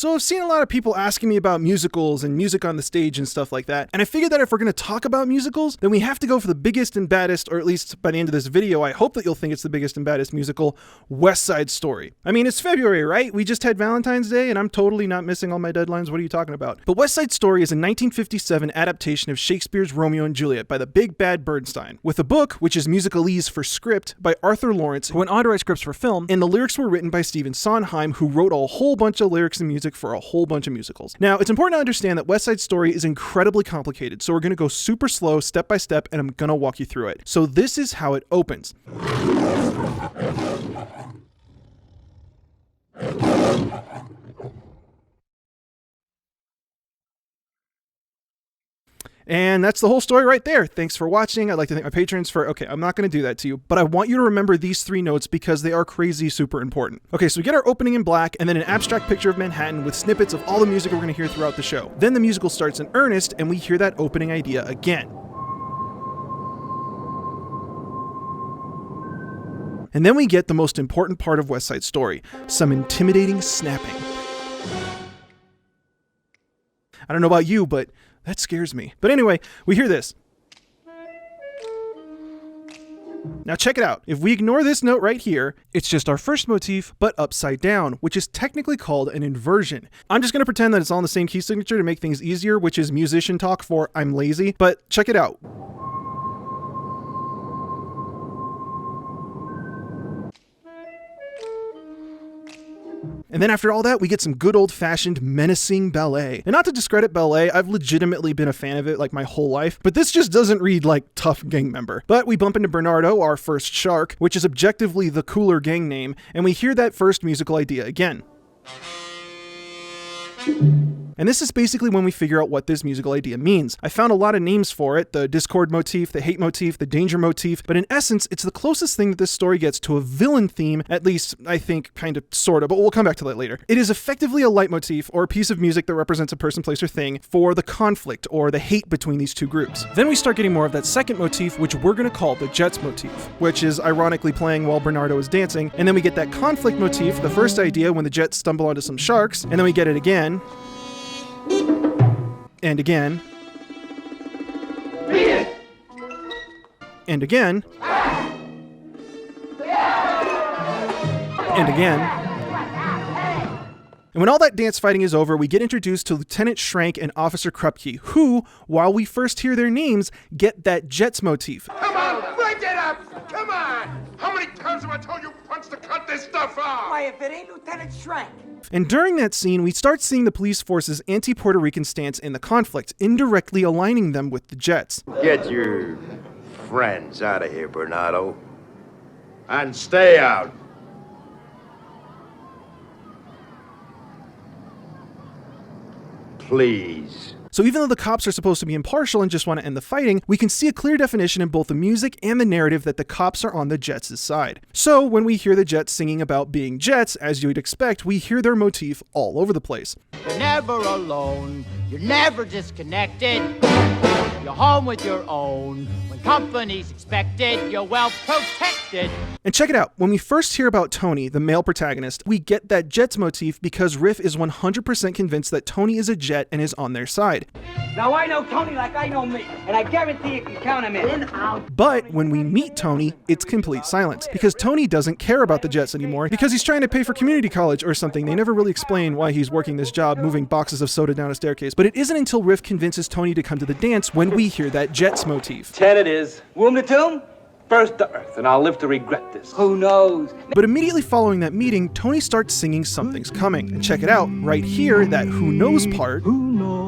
So I've seen a lot of people asking me about musicals and music on the stage and stuff like that, and I figured that if we're going to talk about musicals, then we have to go for the biggest and baddest, or at least by the end of this video, I hope that you'll think it's the biggest and baddest musical, West Side Story. I mean, it's February, right? We just had Valentine's Day, and I'm totally not missing all my deadlines. What are you talking about? But West Side Story is a 1957 adaptation of Shakespeare's Romeo and Juliet by the big bad Bernstein, with a book, which is musicalese for script, by Arthur Lawrence, who went on to write scripts for film, and the lyrics were written by Stephen Sondheim, who wrote a whole bunch of lyrics and music for a whole bunch of musicals. Now, it's important to understand that West Side Story is incredibly complicated, so we're going to go super slow, step by step, and I'm going to walk you through it. So this is how it opens. And that's the whole story right there. Thanks for watching. I'd like to thank my patrons for, okay, I'm not going to do that to you, but I want you to remember these 3 notes because they are crazy super important. Okay, so we get our opening in black and then an abstract picture of Manhattan with snippets of all the music we're going to hear throughout the show. Then the musical starts in earnest and we hear that opening idea again. And then we get the most important part of West Side Story, some intimidating snapping. I don't know about you, but that scares me. But anyway, we hear this. Now check it out. If we ignore this note right here, it's just our first motif, but upside down, which is technically called an inversion. I'm just going to pretend that it's all in the same key signature to make things easier, which is musician talk for I'm lazy, but check it out. And then after all that, we get some good old-fashioned menacing ballet. And not to discredit ballet, I've legitimately been a fan of it like my whole life, but this just doesn't read like tough gang member. But we bump into Bernardo, our first shark, which is objectively the cooler gang name, and we hear that first musical idea again. And this is basically when we figure out what this musical idea means. I found a lot of names for it, the discord motif, the hate motif, the danger motif, but in essence, it's the closest thing that this story gets to a villain theme, at least, I think, kind of, sort of, but we'll come back to that later. It is effectively a leitmotif, or a piece of music that represents a person, place, or thing, for the conflict, or the hate between these 2 groups. Then we start getting more of that second motif, which we're going to call the Jets motif, which is ironically playing while Bernardo is dancing, and then we get that conflict motif, the first idea when the Jets stumble onto some sharks, and then we get it again, and again, and again, and again. And when all that dance fighting is over, we get introduced to Lieutenant Schrank and Officer Krupke, who, while we first hear their names, get that Jets motif. Come on, break it up! Come on! How many times have I told you punch to cut this stuff off? Why, if it ain't Lieutenant Schrank. And during that scene, we start seeing the police force's anti-Puerto Rican stance in the conflict, indirectly aligning them with the Jets. Get your friends out of here, Bernardo. And stay out. Please. So even though the cops are supposed to be impartial and just want to end the fighting, we can see a clear definition in both the music and the narrative that the cops are on the Jets' side. So when we hear the Jets singing about being Jets, as you would expect, we hear their motif all over the place. You're never alone, you're never disconnected, you're home with your own. When company's expected, you're well protected. And check it out, when we first hear about Tony, the male protagonist, we get that Jets motif because Riff is 100% convinced that Tony is a Jet and is on their side. Now I know Tony like I know me, and I guarantee you can count him in. But when we meet Tony, it's complete silence, because Tony doesn't care about the Jets anymore, because he's trying to pay for community college or something. They never really explain why he's working this job, moving boxes of soda down a staircase. But it isn't until Riff convinces Tony to come to the dance when we hear that Jets motif. 10 it is. Womb to tomb, first to earth, and I'll live to regret this. Who knows? But immediately following that meeting, Tony starts singing Something's Coming. And check it out, right here, that Who Knows part. Who knows?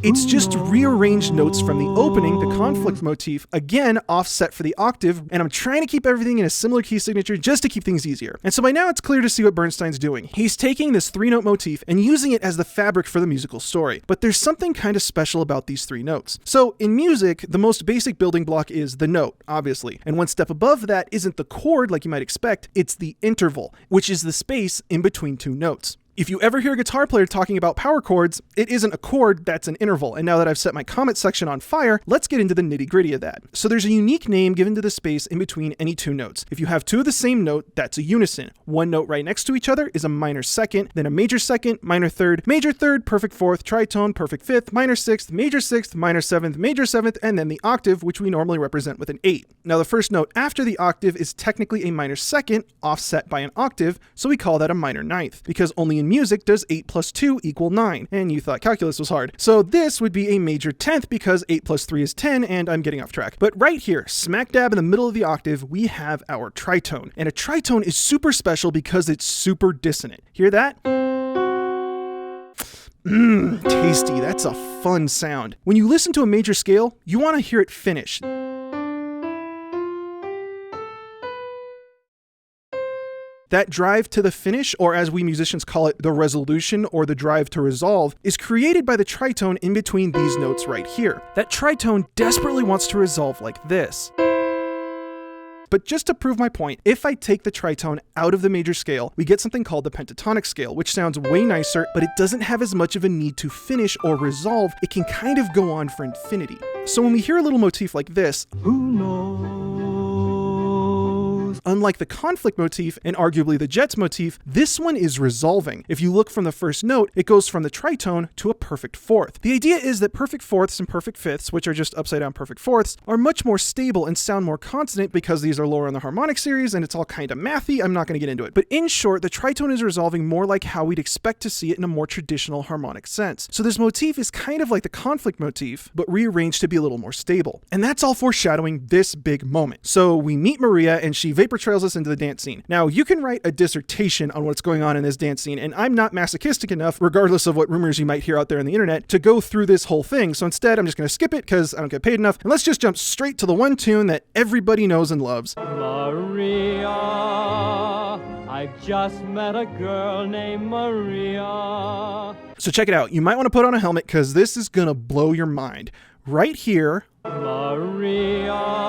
It's just rearranged notes from the opening, the conflict motif, again offset for the octave, and I'm trying to keep everything in a similar key signature just to keep things easier. And so by now it's clear to see what Bernstein's doing. He's taking this 3-note motif and using it as the fabric for the musical story. But there's something kind of special about these 3 notes. So in music, the most basic building block is the note, obviously. And one step above that isn't the chord like you might expect, it's the interval, which is the space in between 2 notes. If you ever hear a guitar player talking about power chords, it isn't a chord, that's an interval. And now that I've set my comment section on fire, let's get into the nitty-gritty of that. So there's a unique name given to the space in between any two notes. If you have two of the same note, that's a unison. One note right next to each other is a minor second, then a major second, minor third, perfect fourth, tritone, perfect fifth, minor sixth, minor seventh, and then the octave, which we normally represent with an 8. Now the first note after the octave is technically a minor second, offset by an octave, so we call that a minor ninth, because only in music does 8 plus 2 equal 9, and you thought calculus was hard. So this would be a major 10th because 8 plus 3 is 10, and I'm getting off track. But right here, smack dab in the middle of the octave, we have our tritone. And a tritone is super special because it's super dissonant. Hear that? Tasty. That's a fun sound. When you listen to a major scale, you want to hear it finish. That drive to the finish, or as we musicians call it, the resolution or the drive to resolve, is created by the tritone in between these notes right here. That tritone desperately wants to resolve like this. But just to prove my point, if I take the tritone out of the major scale, we get something called the pentatonic scale, which sounds way nicer, but it doesn't have as much of a need to finish or resolve. It can kind of go on for infinity. So when we hear a little motif like this, who knows? Unlike the conflict motif and arguably the Jets motif, this one is resolving. If you look from the first note, it goes from the tritone to a perfect fourth. The idea is that perfect fourths and perfect fifths, which are just upside down perfect fourths, are much more stable and sound more consonant because these are lower on the harmonic series and it's all kind of mathy. I'm not going to get into it. But in short, the tritone is resolving more like how we'd expect to see it in a more traditional harmonic sense. So this motif is kind of like the conflict motif, but rearranged to be a little more stable. And that's all foreshadowing this big moment. So we meet Maria and she vapor trails us into the dance scene. Now, you can write a dissertation on what's going on in this dance scene, and I'm not masochistic enough, regardless of what rumors you might hear out there on the internet, to go through this whole thing. So instead, I'm just going to skip it because I don't get paid enough. And let's just jump straight to the one tune that everybody knows and loves. Maria, I've just met a girl named Maria. So check it out. You might want to put on a helmet because this is going to blow your mind. Right here, Maria.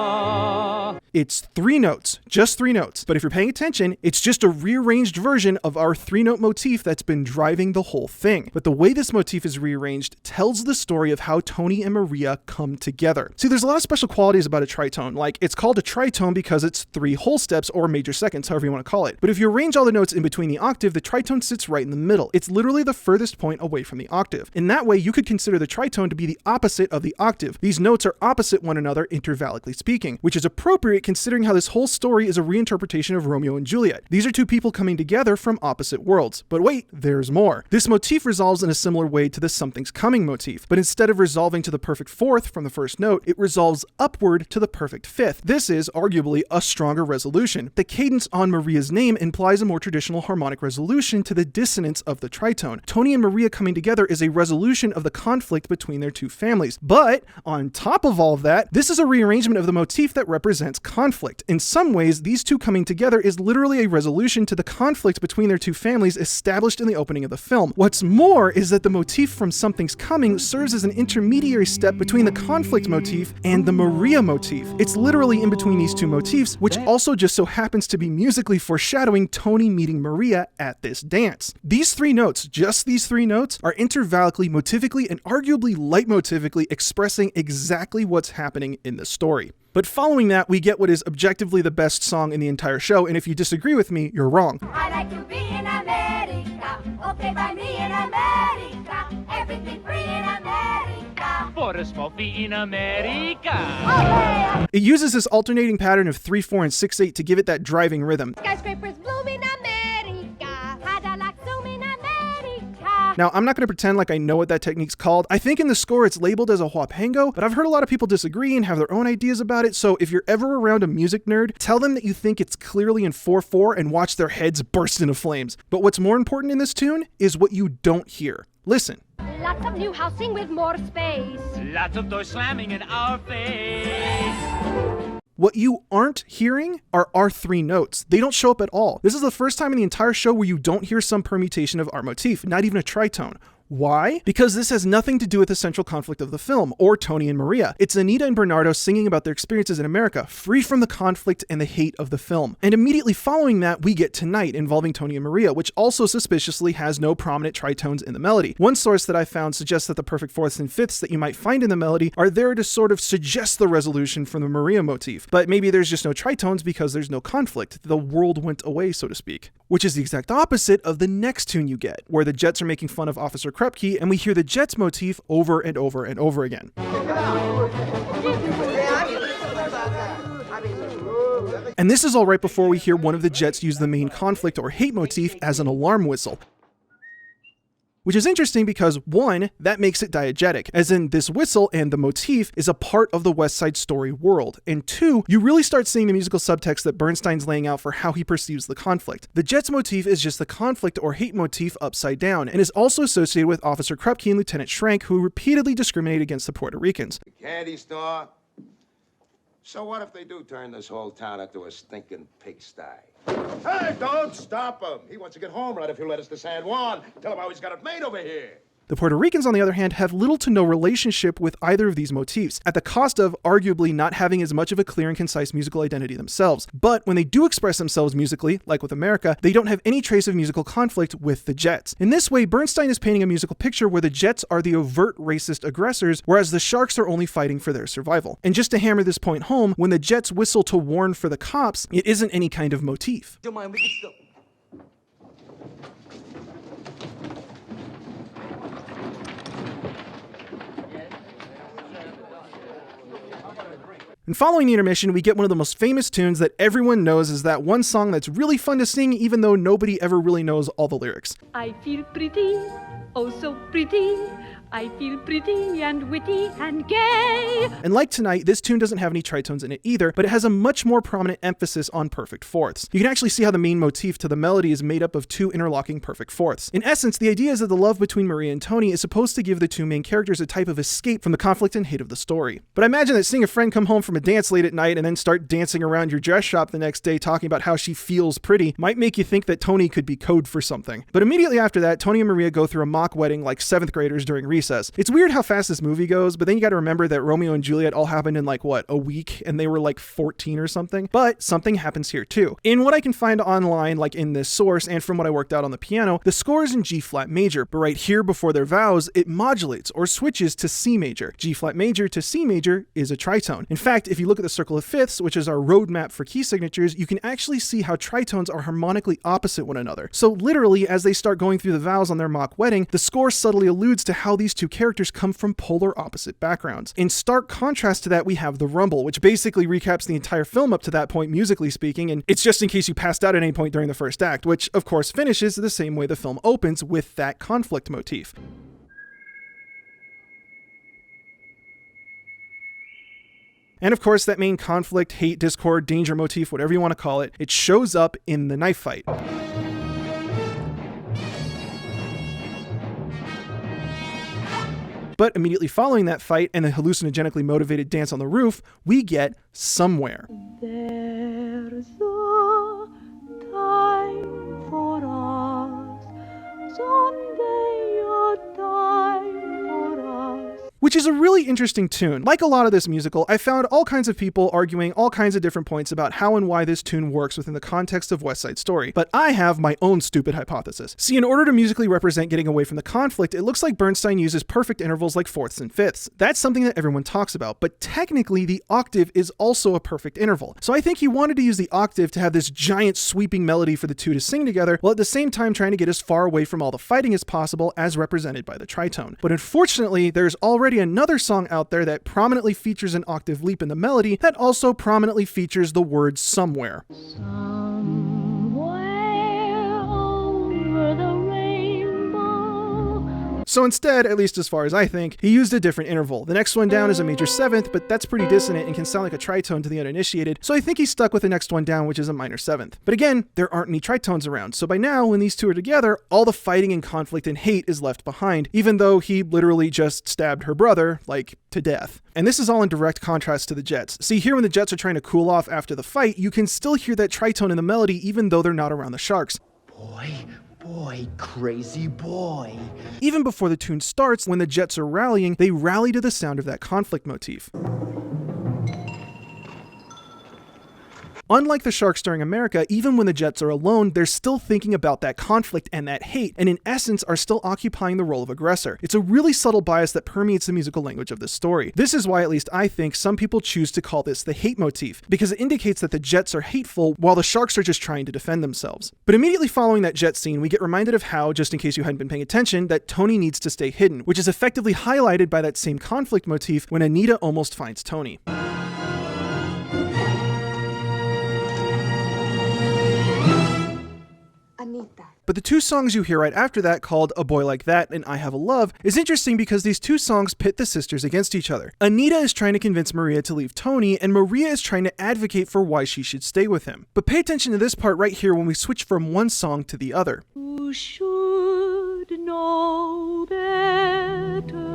It's 3 notes, just 3 notes. But if you're paying attention, it's just a rearranged version of our 3-note motif that's been driving the whole thing. But the way this motif is rearranged tells the story of how Tony and Maria come together. See, there's a lot of special qualities about a tritone. Like, it's called a tritone because it's 3 whole steps or major seconds, however you want to call it. But if you arrange all the notes in between the octave, the tritone sits right in the middle. It's literally the furthest point away from the octave. In that way, you could consider the tritone to be the opposite of the octave. These notes are opposite one another intervallically speaking, which is appropriate considering how this whole story is a reinterpretation of Romeo and Juliet. These are 2 people coming together from opposite worlds. But wait, there's more. This motif resolves in a similar way to the something's coming motif, but instead of resolving to the perfect fourth from the first note, it resolves upward to the perfect fifth. This is arguably a stronger resolution. The cadence on Maria's name implies a more traditional harmonic resolution to the dissonance of the tritone. Tony and Maria coming together is a resolution of the conflict between their 2 families. But on top of all of that, this is a rearrangement of the motif that represents conflict. In some ways, these 2 coming together is literally a resolution to the conflict between their 2 families established in the opening of the film. What's more is that the motif from Something's Coming serves as an intermediary step between the conflict motif and the Maria motif. It's literally in between these 2 motifs, which also just so happens to be musically foreshadowing Tony meeting Maria at this dance. These 3 notes, just these 3 notes, are intervallically, motivically, and arguably leitmotivically expressing exactly what's happening in the story. But following that, we get what is objectively the best song in the entire show, and if you disagree with me, you're wrong. I like to be in America, okay by me in America, everything free in America. For a small fee in America. Okay. It uses this alternating pattern of 3/4 and 6/8 to give it that driving rhythm. Skyscrapers bloom in America, Cadillac zoom in America. Now, I'm not going to pretend like I know what that technique's called. I think in the score it's labeled as a huapango, but I've heard a lot of people disagree and have their own ideas about it, so if you're ever around a music nerd, tell them that you think it's clearly in 4/4 and watch their heads burst into flames. But what's more important in this tune is what you don't hear. Listen. Lots of new housing with more space. Lots of doors slamming in our face. What you aren't hearing are our 3 notes. They don't show up at all. This is the first time in the entire show where you don't hear some permutation of our motif, not even a tritone. Why? Because this has nothing to do with the central conflict of the film, or Tony and Maria. It's Anita and Bernardo singing about their experiences in America, free from the conflict and the hate of the film. And immediately following that, we get Tonight, involving Tony and Maria, which also suspiciously has no prominent tritones in the melody. One source that I found suggests that the perfect fourths and fifths that you might find in the melody are there to sort of suggest the resolution from the Maria motif. But maybe there's just no tritones because there's no conflict. The world went away, so to speak. Which is the exact opposite of the next tune you get, where the Jets are making fun of Officer Krupke, and we hear the Jets motif over and over and over again. And this is all right before we hear one of the Jets use the main conflict or hate motif as an alarm whistle. Which is interesting because, one, that makes it diegetic, as in this whistle and the motif is a part of the West Side Story world. And two, you really start seeing the musical subtext that Bernstein's laying out for how he perceives the conflict. The Jets motif is just the conflict or hate motif upside down, and is also associated with Officer Krupke and Lieutenant Schrank, who repeatedly discriminate against the Puerto Ricans. Candy store? So what if they do turn this whole town into a stinking pigsty? Hey, don't stop him. He wants to get home right if he'll let us to San Juan. Tell him how he's got it made over here. The Puerto Ricans, on the other hand, have little to no relationship with either of these motifs, at the cost of arguably not having as much of a clear and concise musical identity themselves. But when they do express themselves musically, like with America, they don't have any trace of musical conflict with the Jets. In this way, Bernstein is painting a musical picture where the Jets are the overt racist aggressors, whereas the Sharks are only fighting for their survival. And just to hammer this point home, when the Jets whistle to warn for the cops, it isn't any kind of motif. Don't mind, we can still... And following the intermission, we get one of the most famous tunes that everyone knows is that one song that's really fun to sing even though nobody ever really knows all the lyrics. I feel pretty, oh so pretty. I feel pretty and witty and gay. And like Tonight, this tune doesn't have any tritones in it either, but it has a much more prominent emphasis on perfect fourths. You can actually see how the main motif to the melody is made up of two interlocking perfect fourths. In essence, the idea is that the love between Maria and Tony is supposed to give the two main characters a type of escape from the conflict and hate of the story. But I imagine that seeing a friend come home from a dance late at night and then start dancing around your dress shop the next day talking about how she feels pretty might make you think that Tony could be code for something. But immediately after that, Tony and Maria go through a mock wedding like 7th graders during recess. It's weird how fast this movie goes, but then you gotta remember that Romeo and Juliet all happened in like, what, a week, and they were like 14 or something. But something happens here too. In what I can find online, like in this source, and from what I worked out on the piano, the score is in G flat major, but right here before their vows, it modulates or switches to C major. G flat major to C major is a tritone. In fact, if you look at the circle of fifths, which is our roadmap for key signatures, you can actually see how tritones are harmonically opposite one another. So literally, as they start going through the vows on their mock wedding, the score subtly alludes to how these two characters come from polar opposite backgrounds. In stark contrast to that, we have the rumble, which basically recaps the entire film up to that point, musically speaking, and it's just in case you passed out at any point during the first act, which of course finishes the same way the film opens, with that conflict motif. And of course, that main conflict, hate, discord, danger motif, whatever you want to call it, it shows up in the knife fight. But immediately following that fight and the hallucinogenically motivated dance on the roof, we get Somewhere. There's a time for us, someday a time for us. Which is a really interesting tune. Like a lot of this musical, I found all kinds of people arguing all kinds of different points about how and why this tune works within the context of West Side Story. But I have my own stupid hypothesis. See, in order to musically represent getting away from the conflict, it looks like Bernstein uses perfect intervals like fourths and fifths. That's something that everyone talks about, but technically the octave is also a perfect interval. So I think he wanted to use the octave to have this giant sweeping melody for the two to sing together, while at the same time trying to get as far away from all the fighting as possible, as represented by the tritone. But unfortunately, there's already another song out there that prominently features an octave leap in the melody that also prominently features the word somewhere. Over the rainbow. So instead, at least as far as I think, he used a different interval. The next one down is a major seventh, but that's pretty dissonant and can sound like a tritone to the uninitiated, so I think he stuck with the next one down, which is a minor seventh. But again, there aren't any tritones around, so by now, when these two are together, all the fighting and conflict and hate is left behind, even though he literally just stabbed her brother, like, to death. And this is all in direct contrast to the Jets. See, here when the Jets are trying to cool off after the fight, you can still hear that tritone in the melody even though they're not around the Sharks. Boy, Boy, crazy boy. Even before the tune starts, when the Jets are rallying, they rally to the sound of that conflict motif. Unlike the sharks during America, even when the Jets are alone, they're still thinking about that conflict and that hate, and in essence are still occupying the role of aggressor. It's a really subtle bias that permeates the musical language of this story. This is why, at least I think, some people choose to call this the hate motif, because it indicates that the Jets are hateful while the sharks are just trying to defend themselves. But immediately following that Jet scene, we get reminded of how, just in case you hadn't been paying attention, that Tony needs to stay hidden, which is effectively highlighted by that same conflict motif when Anita almost finds Tony. Anita. But the two songs you hear right after that, called A Boy Like That and I Have a Love, is interesting because these two songs pit the sisters against each other. Anita is trying to convince Maria to leave Tony, and Maria is trying to advocate for why she should stay with him. But pay attention to this part right here when we switch from one song to the other. You should know better.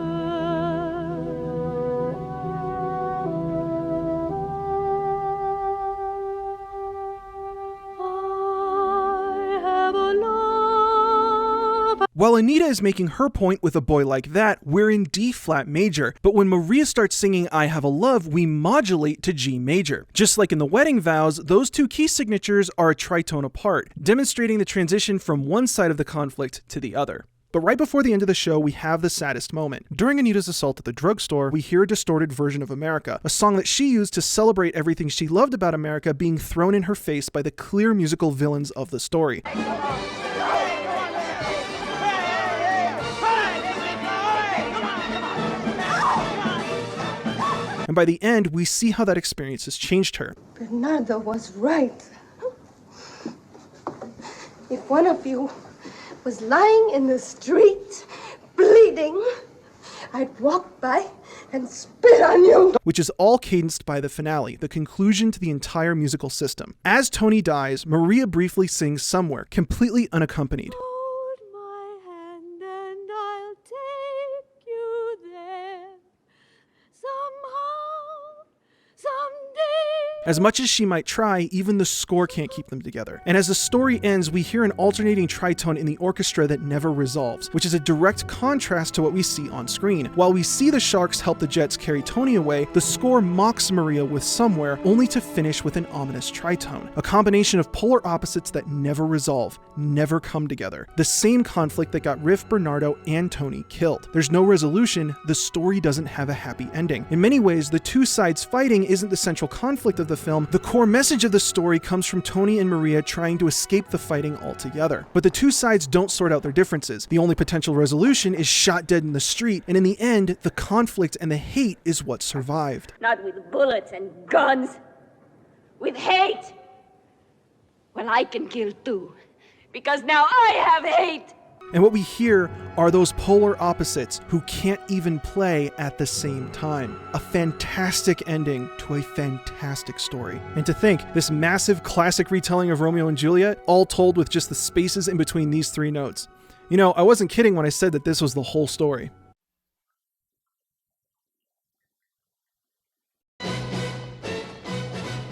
While Anita is making her point with A Boy Like That, we're in D flat major, but when Maria starts singing I Have a Love, we modulate to G major. Just like in the wedding vows, those two key signatures are a tritone apart, demonstrating the transition from one side of the conflict to the other. But right before the end of the show, we have the saddest moment. During Anita's assault at the drugstore, we hear a distorted version of America, a song that she used to celebrate everything she loved about America being thrown in her face by the clear musical villains of the story. And by the end, we see how that experience has changed her. Bernardo was right. If one of you was lying in the street, bleeding, I'd walk by and spit on you. Which is all cadenced by the finale, the conclusion to the entire musical system. As Tony dies, Maria briefly sings Somewhere, completely unaccompanied. Hold my hand and I'll take you there. Somehow, someday. As much as she might try, even the score can't keep them together. And as the story ends, we hear an alternating tritone in the orchestra that never resolves, which is a direct contrast to what we see on screen. While we see the sharks help the Jets carry Tony away, the score mocks Maria with Somewhere, only to finish with an ominous tritone. A combination of polar opposites that never resolve, never come together. The same conflict that got Riff, Bernardo, and Tony killed. There's no resolution, the story doesn't have a happy ending. In many ways, the two sides fighting isn't the central conflict of the film. The core message of the story comes from Tony and Maria trying to escape the fighting altogether. But the two sides don't sort out their differences. The only potential resolution is shot dead in the street, and in the end, the conflict and the hate is what survived. Not with bullets and guns, with hate. Well, I can kill too, because now I have hate. And what we hear are those polar opposites who can't even play at the same time. A fantastic ending to a fantastic story. And to think, this massive classic retelling of Romeo and Juliet, all told with just the spaces in between these three notes. You know, I wasn't kidding when I said that this was the whole story.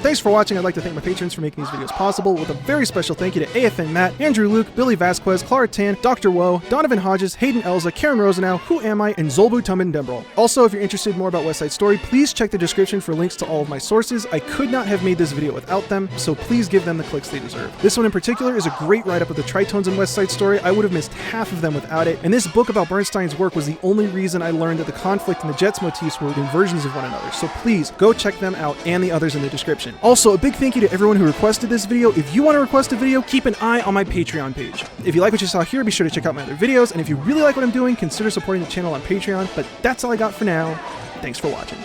Thanks for watching. I'd like to thank my patrons for making these videos possible, with a very special thank you to AFN Matt, Andrew Luke, Billy Vasquez, Clara Tan, Dr. Woe, Donovan Hodges, Hayden Elza, Karen Rosenau, Who Am I, and Zolbu Tumbin Dembrel. Also, if you're interested more about West Side Story, please check the description for links to all of my sources. I could not have made this video without them, so please give them the clicks they deserve. This one in particular is a great write-up of the tritones in West Side Story. I would have missed half of them without it, and this book about Bernstein's work was the only reason I learned that the conflict and the Jets motifs were inversions of one another, so please go check them out and the others in the description. Also, a big thank you to everyone who requested this video. If you want to request a video, keep an eye on my Patreon page. If you like what you saw here, be sure to check out my other videos, and if you really like what I'm doing, consider supporting the channel on Patreon. But that's all I got for now. Thanks for watching.